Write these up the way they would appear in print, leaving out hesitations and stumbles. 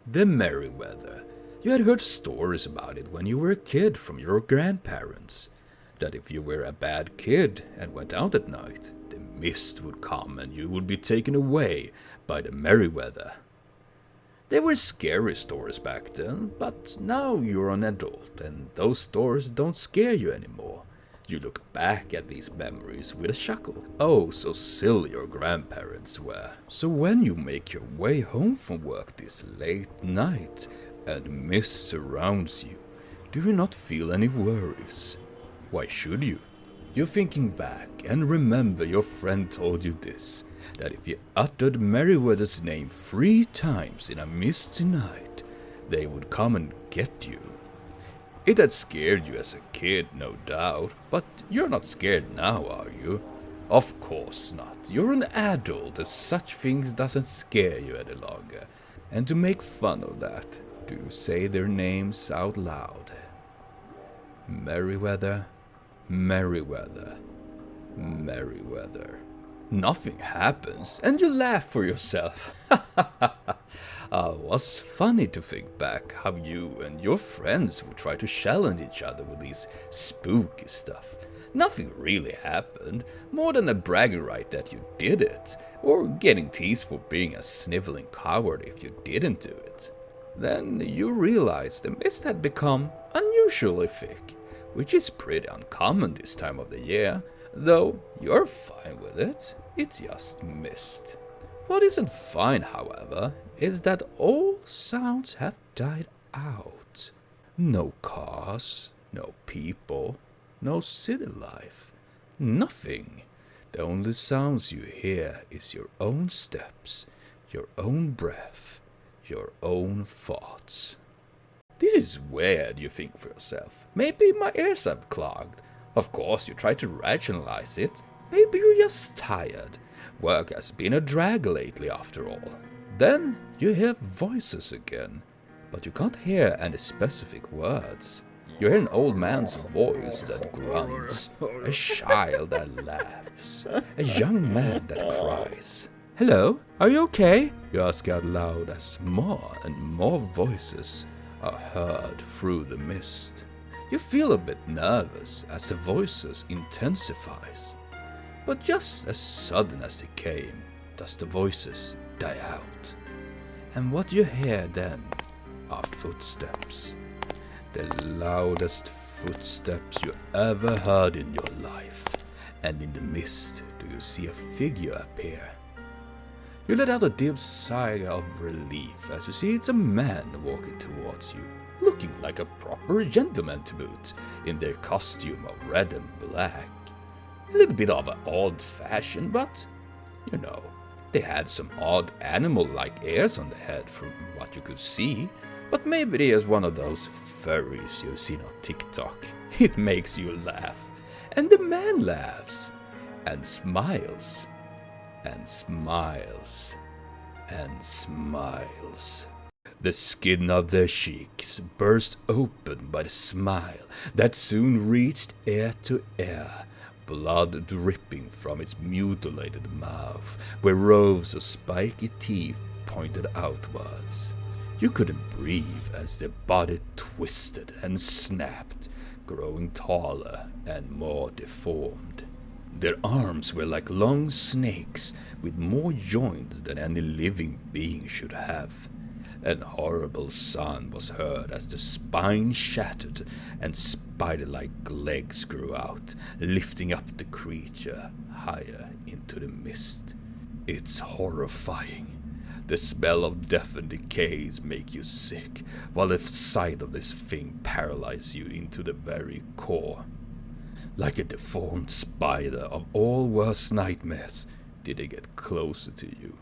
The Merryweather. You had heard stories about it when you were a kid from your grandparents. That if you were a bad kid and went out at night, the mist would come and you would be taken away by the Merryweather. They were scary stories back then, but now you're an adult and those stories don't scare you anymore. You look back at these memories with a chuckle. Oh, so silly your grandparents were. So when you make your way home from work this late night and mist surrounds you, do you not feel any worries? Why should you? You're thinking back and remember your friend told you this, that if you uttered Merryweather's name 3 times in a misty night, they would come and get you. It had scared you as a kid, no doubt, but you're not scared now, are you? Of course not. You're an adult and such things doesn't scare you any longer. And to make fun of that, do you say their names out loud? Merryweather, Merryweather, Merryweather. Nothing happens, and you laugh for yourself. It was funny to think back how you and your friends would try to challenge each other with this spooky stuff. Nothing really happened, more than a bragging right that you did it, or getting teased for being a sniveling coward if you didn't do it. Then you realized the mist had become unusually thick, which is pretty uncommon this time of the year, though you're fine with it, it's just mist. What isn't fine, however, is that all sounds have died out. No cars, no people, no city life, nothing. The only sounds you hear is your own steps, your own breath, your own thoughts. This is weird, you think for yourself. Maybe my ears have clogged. Of course, you try to rationalize it. Maybe you're just tired. Work has been a drag lately after all. Then you hear voices again, but you can't hear any specific words. You hear an old man's voice that grunts, a child that laughs, a young man that cries. Hello, are you okay? You ask out loud as more and more voices are heard through the mist. You feel a bit nervous as the voices intensifies. But just as sudden as they came, does the voices die out. And what you hear then are footsteps. The loudest footsteps you ever heard in your life. And in the mist do you see a figure appear. You let out a deep sigh of relief as you see it's a man walking towards you, looking like a proper gentleman to boot, in their costume of red and black. A little bit of an odd fashion, but, you know, they had some odd animal-like ears on the head from what you could see, but maybe they is one of those furries you've seen on TikTok. It makes you laugh, and the man laughs, and smiles, and smiles, and smiles. The skin of their cheeks burst open by the smile that soon reached ear to ear, blood dripping from its mutilated mouth, where rows of spiky teeth pointed outwards. You couldn't breathe as their body twisted and snapped, growing taller and more deformed. Their arms were like long snakes, with more joints than any living being should have. An horrible sound was heard as the spine shattered and spider-like legs grew out, lifting up the creature higher into the mist. It's horrifying. The smell of death and decays make you sick, while the sight of this thing paralyzes you into the very core. Like a deformed spider of all worst nightmares, did they get closer to you.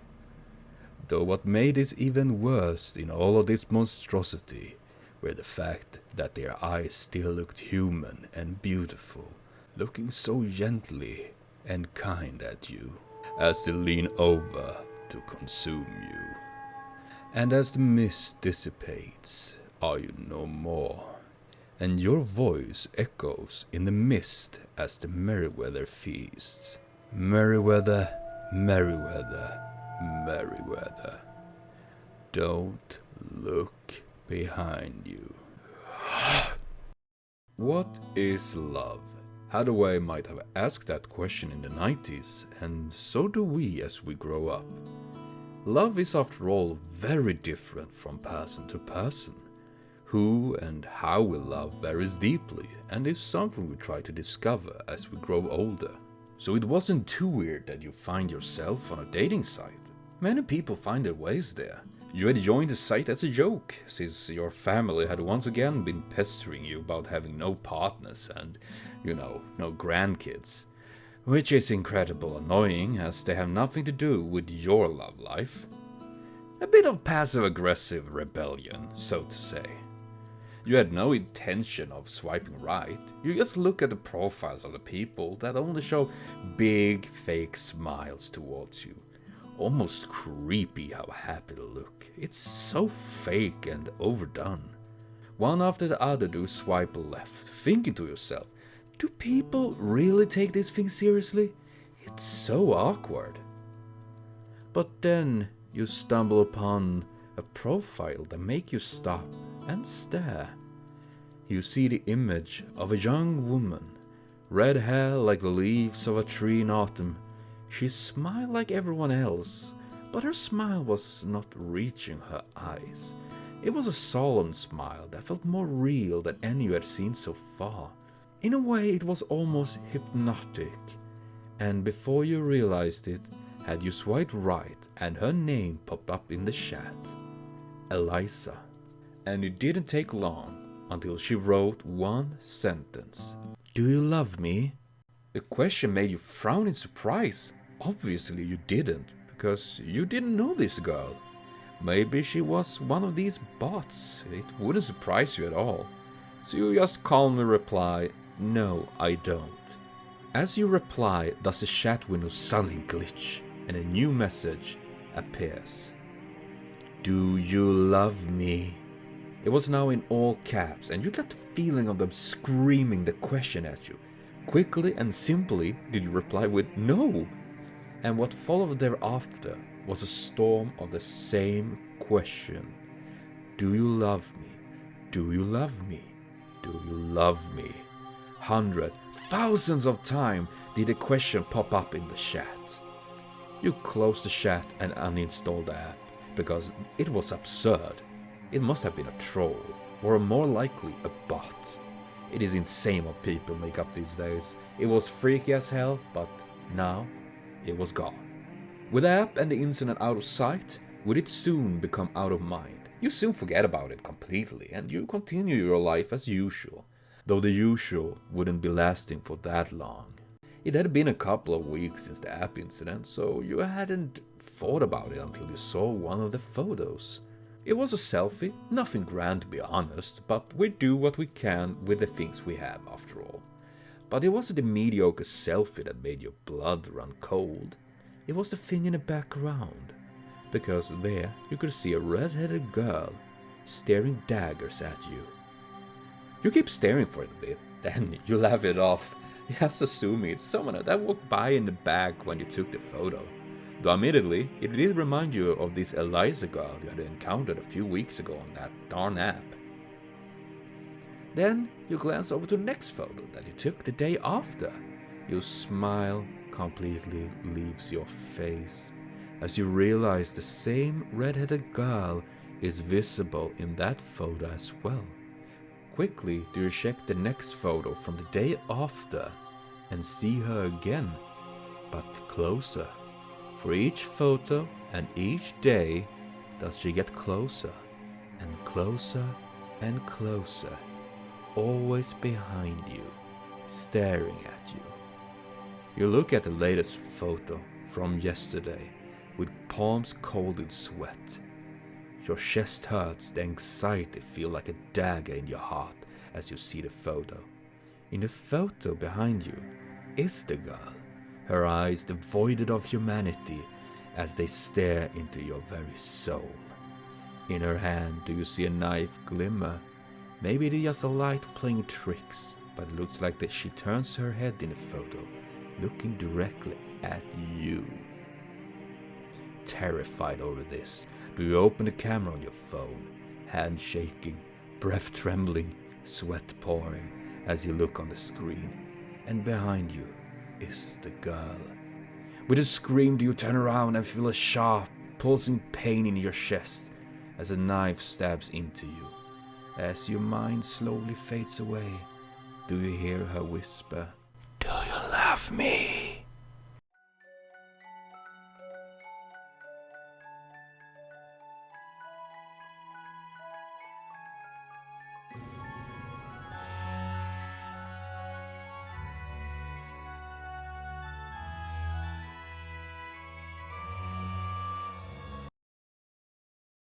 Though what made it even worse in all of this monstrosity were the fact that their eyes still looked human and beautiful, looking so gently and kind at you as they lean over to consume you. And as the mist dissipates, are you no more, and your voice echoes in the mist as the Merryweather feasts. Merryweather, Merryweather, Merryweather. Don't Look behind you. What is love? Hathaway might have asked that question in the 90s, and so do we as we grow up. Love is after all very different from person to person. Who and how we love varies deeply, and is something we try to discover as we grow older. So it wasn't too weird that you find yourself on a dating site. Many people find their ways there. You had joined the site as a joke, since your family had once again been pestering you about having no partners and, no grandkids. Which is incredibly annoying, as they have nothing to do with your love life. A bit of passive-aggressive rebellion, so to say. You had no intention of swiping right, you just look at the profiles of the people that only show big fake smiles towards you. Almost creepy how happy they look. It's so fake and overdone. One after the other do swipe left, thinking to yourself, do people really take this thing seriously? It's so awkward. But then you stumble upon a profile that make you stop and stare. You see the image of a young woman, red hair like the leaves of a tree in autumn. She smiled like everyone else, but her smile was not reaching her eyes. It was a solemn smile that felt more real than any you had seen so far. In a way, it was almost hypnotic. And before you realized it, had you swiped right and her name popped up in the chat. Eliza. And it didn't take long until she wrote one sentence. Do you love me? The question made you frown in surprise. Obviously you didn't, because you didn't know this girl. Maybe she was one of these bots. It wouldn't surprise you at all. So you just calmly reply, no, I don't. As you reply, does the chat window suddenly glitch, and a new message appears. Do you love me? It was now in all caps, and you got the feeling of them screaming the question at you. Quickly and simply did you reply with no. And what followed thereafter was a storm of the same question. Do you love me? Do you love me? Do you love me? Hundreds, thousands of times did the question pop up in the chat. You closed the chat and uninstalled the app, because it was absurd. It must have been a troll, or more likely a bot. It is insane what people make up these days. It was freaky as hell, but now it was gone. With the app and the incident out of sight, would it soon become out of mind? You soon forget about it completely, and you continue your life as usual, though the usual wouldn't be lasting for that long. It had been a couple of weeks since the app incident, so you hadn't thought about it until you saw one of the photos. It was a selfie, nothing grand to be honest, but we do what we can with the things we have after all. But it wasn't the mediocre selfie that made your blood run cold. It was the thing in the background, because there you could see a red-headed girl staring daggers at you. You keep staring for a bit, then you laugh it off, just assuming it's someone that walked by in the back when you took the photo. Though admittedly, it did remind you of this Eliza girl you had encountered a few weeks ago on that darn app. Then you glance over to the next photo that you took the day after. Your smile completely leaves your face as you realize the same red-headed girl is visible in that photo as well. Quickly do you check the next photo from the day after and see her again, but closer. For each photo and each day does she get closer and closer and closer, always behind you, staring at you. You look at the latest photo from yesterday with palms cold in sweat. Your chest hurts, the anxiety feels like a dagger in your heart as you see the photo. In the photo behind you is the girl, her eyes devoid of humanity as they stare into your very soul. In her hand do you see a knife glimmer. Maybe it is just a light playing tricks, but it looks like that she turns her head in the photo, looking directly at you. Terrified over this, do you open the camera on your phone hand shaking, breath trembling, sweat pouring as you look on the screen. And behind you is the girl. With a scream, do you turn around and feel a sharp, pulsing pain in your chest as a knife stabs into you. As your mind slowly fades away, do you hear her whisper, "Do you love me?"